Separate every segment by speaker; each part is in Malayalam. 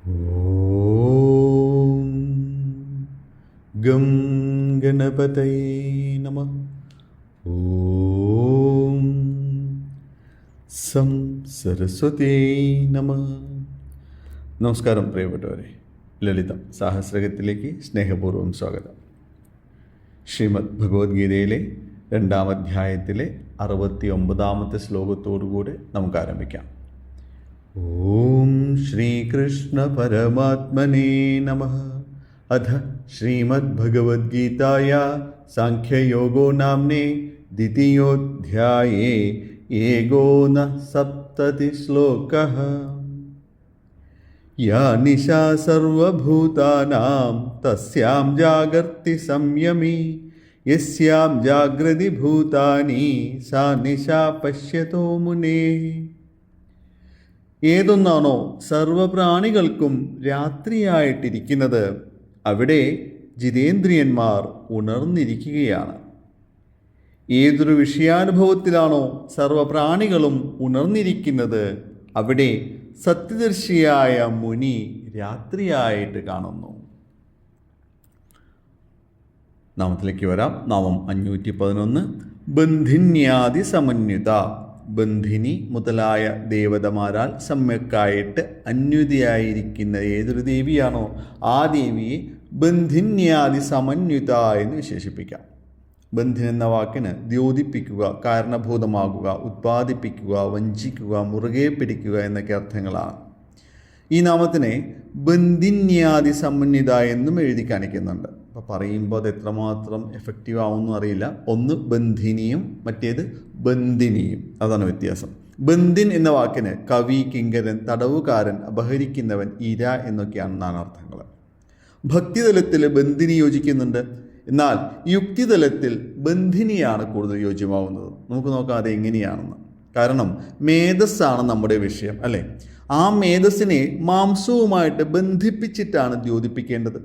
Speaker 1: ഓം ഗം ഗണപതയേ നമഃ. ഓം സം സരസ്വതീ നമഃ. നമസ്കാരം പ്രിയപ്പെട്ടവരെ, ലളിതം സാഹസ്രകത്തിലേക്ക് സ്നേഹപൂർവ്വം സ്വാഗതം. ശ്രീമദ് ഭഗവത്ഗീതയിലെ 2-ാം അധ്യായത്തിലെ 69-ാമത്തെ ശ്ലോകത്തോടുകൂടി നമുക്ക് ആരംഭിക്കാം. ഓം ശ്രീകൃഷ്ണ പരമാത്മനേ നമഃ. അഥ ശ്രീമദ് ഭഗവദ്ഗീതായ സാഖ്യയോഗോ നാമ്നേ ദ്വിതീയോധ്യായേ ഏകോനസപ്തതി ശ്ലോകഃ. യാ നിശാ സർവഭൂതാനാം തസ്യാം ജാഗർത്തി സംയമി യസ്യാം ജാഗ്രതി ഭൂതാനി സാ നിശാ പശ്യതോ മുനേഃ. ഏതൊന്നാണോ സർവപ്രാണികൾക്കും രാത്രിയായിട്ടിരിക്കുന്നത് അവിടെ ജിതേന്ദ്രിയന്മാർ ഉണർന്നിരിക്കുകയാണ്. ഏതൊരു വിഷയാനുഭവത്തിലാണോ സർവപ്രാണികളും ഉണർന്നിരിക്കുന്നത് അവിടെ സത്യദർശിയായ മുനി രാത്രിയായിട്ട് കാണുന്നു. നാമത്തിലേക്ക് വരാം. നാമം 511. ബന്ധിന്യാദി സമന്വിത. ബന്ധിനി മുതലായ ദേവതമാരാൽ സമ്യക്കായിട്ട് അന്യുതിയായിരിക്കുന്ന ഏതൊരു ദേവിയാണോ ആ ദേവിയെ ബന്ധിന്യാദി സമന്വിത എന്ന് വിശേഷിപ്പിക്കാം. ബന്ധിൻ എന്ന വാക്കിന് ദ്യോതിപ്പിക്കുക, കാരണഭൂതമാകുക, ഉത്പാദിപ്പിക്കുക, വഞ്ചിക്കുക, മുറുകെ പിടിക്കുക എന്നൊക്കെ അർത്ഥങ്ങളാണ്. ഈ നാമത്തിനെ ബന്ധിന്യാദി സമന്വിത എന്നും എഴുതി കാണിക്കുന്നുണ്ട്. അപ്പോൾ പറയുമ്പോൾ അത് എത്രമാത്രം എഫക്റ്റീവ് ആവുമെന്നും അറിയില്ല. ഒന്ന് ബന്ധിനിയും മറ്റേത് ബന്ധിനിയും, അതാണ് വ്യത്യാസം. ബന്ധിൻ എന്ന വാക്കിന് കവി, കിങ്കരൻ, തടവുകാരൻ, അപഹരിക്കുന്നവൻ, ഇര എന്നൊക്കെയാണ് നാനാർത്ഥങ്ങൾ. ഭക്തിതലത്തിൽ ബന്ധിനി യോജിക്കുന്നുണ്ട്, എന്നാൽ യുക്തിതലത്തിൽ ബന്ധിനിയാണ് കൂടുതൽ യോജ്യമാവുന്നത്. നമുക്ക് നോക്കാം അത് എങ്ങനെയാണെന്ന്. കാരണം മേധസ്സാണ് നമ്മുടെ വിഷയം, അല്ലേ? ആ മേധസ്സിനെ മാംസവുമായിട്ട് ബന്ധിപ്പിച്ചിട്ടാണ് ദ്യോതിപ്പിക്കേണ്ടത്.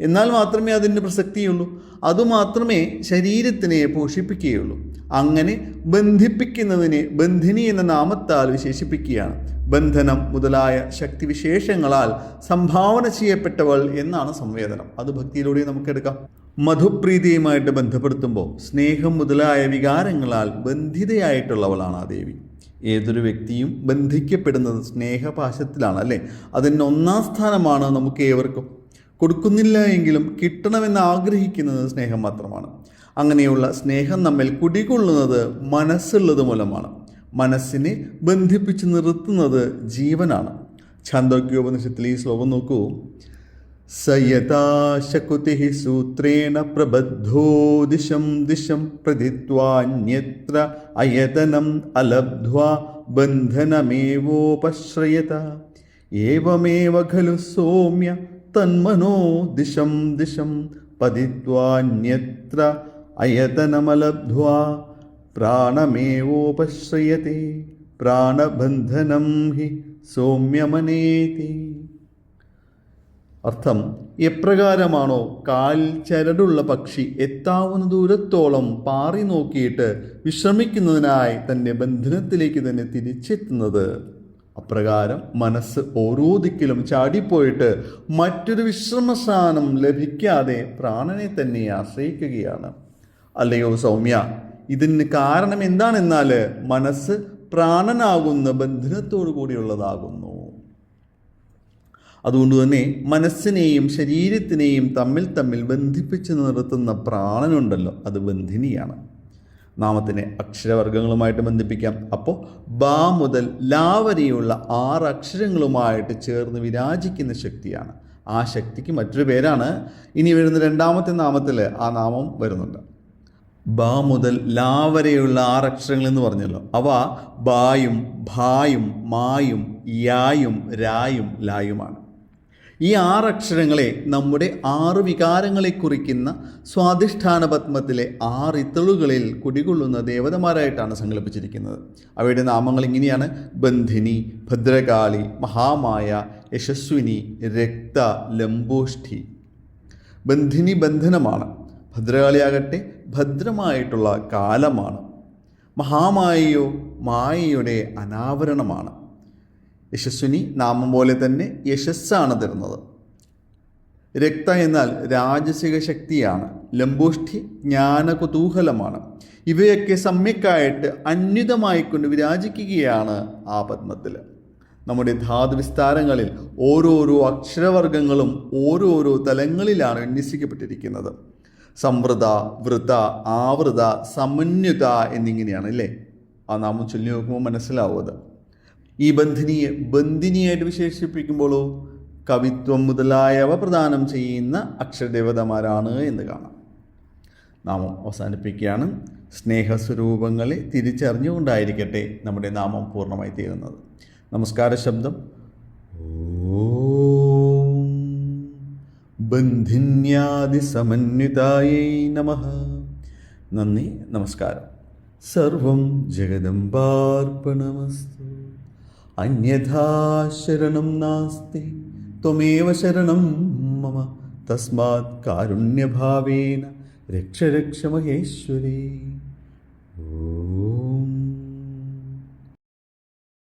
Speaker 1: എന്നാൽ മാത്രമേ അതിന് പ്രസക്തിയുള്ളൂ. അതുമാത്രമേ ശരീരത്തിനെ പോഷിപ്പിക്കുകയുള്ളൂ. അങ്ങനെ ബന്ധിപ്പിക്കുന്നതിനെ ബന്ധിനി എന്ന നാമത്താൽ വിശേഷിപ്പിക്കുകയാണ്. ബന്ധനം മുതലായ ശക്തിവിശേഷങ്ങളാൽ സംഭാവന ചെയ്യപ്പെട്ടവൾ എന്നാണ് സംവേദനം. അത് ഭക്തിയിലൂടെ നമുക്കെടുക്കാം. മധുപ്രീതിയുമായിട്ട് ബന്ധപ്പെടുത്തുമ്പോൾ സ്നേഹം മുതലായ വികാരങ്ങളാൽ ബന്ധിതയായിട്ടുള്ളവളാണ് ആ ദേവി. ഏതൊരു വ്യക്തിയും ബന്ധിക്കപ്പെടുന്നത് സ്നേഹപാശത്തിലാണ്, അല്ലേ? അതിന് 1-ാം സ്ഥാനമാണ് നമുക്ക് ഏവർക്കും. കൊടുക്കുന്നില്ല എങ്കിലും കിട്ടണമെന്ന് ആഗ്രഹിക്കുന്നത് സ്നേഹം മാത്രമാണ്. അങ്ങനെയുള്ള സ്നേഹം നമ്മിൽ കുടികൊള്ളുന്നത് മനസ്സുള്ളത് മൂലമാണ്. മനസ്സിനെ ബന്ധിപ്പിച്ച് നിർത്തുന്നത് ജീവനാണ്. ഛാന്ദോഗ്യോപനിഷത്തിലെ ഈ ശ്ലോകം നോക്കൂ. സയതാ ശകുതിഃ സൂത്രേണ പ്രബദ്ധോ ദിശം ദിശം പ്രതിത്വാന്യത്ര അയതനം അലബ്ധ്വാ ബന്ധനമേവോപശ്രയത ഏവമേവ ഖലു സൗമ്യ തന്മനോ ദിശം ദിശം പതിത്വാന്യത്ര അയതനമലബ്ധ്വാ പ്രാണമേവോപശ്രയത്തെ പ്രാണബന്ധനം ഹി സൗമ്യമനേതി. അർത്ഥം, എപ്രകാരമാണോ കാൽ ചരടുള്ള പക്ഷി എത്താവുന്ന ദൂരത്തോളം പാറി നോക്കിയിട്ട് വിശ്രമിക്കുന്നതിനായി തൻ്റെ ബന്ധനത്തിലേക്ക് തന്നെ തിരിച്ചെത്തുന്നത്, അപ്രകാരം മനസ്സ് ഓരോ ദിക്കിലും ചാടിപ്പോയിട്ട് മറ്റൊരു വിശ്രമസ്ഥാനം ലഭിക്കാതെ പ്രാണനെ തന്നെ ആശ്രയിക്കുകയാണ്. അല്ലയോ സൗമ്യ, ഇതിന് കാരണം എന്താണെന്നാൽ മനസ്സ് പ്രാണനാകുന്ന ബന്ധനത്തോടു കൂടിയുള്ളതാകുന്നു. അതുകൊണ്ട് തന്നെ മനസ്സിനെയും ശരീരത്തിനെയും തമ്മിൽ ബന്ധിപ്പിച്ച് നിർത്തുന്ന പ്രാണനുണ്ടല്ലോ, അത് ബന്ധിനിയാണ്. നാമത്തിനെ അക്ഷരവർഗ്ഗങ്ങളുമായിട്ട് ബന്ധിപ്പിക്കാം. അപ്പോൾ ബ മുതൽ ലാ വരെയുള്ള 6 അക്ഷരങ്ങളുമായിട്ട് ചേർന്ന് വിരാജിക്കുന്ന ശക്തിയാണ്. ആ ശക്തിക്ക് മറ്റൊരു പേരാണ് ഇനി വരുന്ന 2-ാമത്തെ നാമത്തിൽ ആ നാമം വരുന്നുണ്ട്. ബ മുതൽ ലാ വരെയുള്ള 6 അക്ഷരങ്ങൾ എന്ന് പറഞ്ഞല്ലോ. അവ ബായും ഭായും മായും യായും രായും ലായുമാണ്. ഈ 6 അക്ഷരങ്ങളെ നമ്മുടെ 6 വികാരങ്ങളെ കുറിക്കുന്ന സ്വാധിഷ്ഠാന പത്മത്തിലെ 6 ഇതളുകളിൽ കുടികൊള്ളുന്ന ദേവതമാരായിട്ടാണ് സങ്കല്പിച്ചിരിക്കുന്നത്. അവയുടെ നാമങ്ങൾ ഇങ്ങനെയാണ്: ബന്ധിനി, ഭദ്രകാളി, മഹാമായ, യശസ്വിനി, രക്ത, ലംബോഷ്ഠി. ബന്ധിനി ബന്ധനമാണ്. ഭദ്രകാളിയാകട്ടെ ഭദ്രമായിട്ടുള്ള കാലമാണ്. മഹാമായയോ മായയുടെ അനാവരണമാണ്. യശസ്വിനി നാമം പോലെ തന്നെ യശസ്സാണ് തരുന്നത്. രക്ത എന്നാൽ രാജസിക ശക്തിയാണ്. ലംബോഷ്ഠി ജ്ഞാനകുതൂഹലമാണ്. ഇവയൊക്കെ സമ്യക്കായിട്ട് അന്വിതമായിക്കൊണ്ട് വിരാജിക്കുകയാണ് ആ പത്മത്തിൽ. നമ്മുടെ ധാതുവിസ്താരങ്ങളിൽ ഓരോരോ അക്ഷരവർഗങ്ങളും ഓരോരോ തലങ്ങളിലാണ് വിന്യസിക്കപ്പെട്ടിരിക്കുന്നത്. സംവൃത, വൃത, ആവൃത, സമന്വിത എന്നിങ്ങനെയാണ് അല്ലേ? ആ നാമം ചൊല്ലി നോക്കുമ്പോൾ മനസ്സിലാവും അത്. ഈ ബന്ധിനിയായിട്ട് വിശേഷിപ്പിക്കുമ്പോഴോ കവിത്വം മുതലായവ പ്രദാനം ചെയ്യുന്ന അക്ഷരദേവതമാരാണ് എന്ന് കാണാം. നാമം അവസാനിപ്പിക്കുകയാണ്. സ്നേഹസ്വരൂപങ്ങളെ തിരിച്ചറിഞ്ഞുകൊണ്ടായിരിക്കട്ടെ നമ്മുടെ നാമം പൂർണ്ണമായി തീരുന്നത്. നമസ്കാര ശബ്ദം ഓം ബന്ധിന്യാദിസമന്വിതായൈ നമഃ. നന്ദി, നമസ്കാരം. സർവം ജഗദംബാർപ്പണമസ്തു. അന്യഥാ ശരണം നാസ്തി ത്വമേവ ശരണം മമ. തസ്മാത് കാരുണ്യഭാവേന രക്ഷ രക്ഷ മഹേശ്വരി.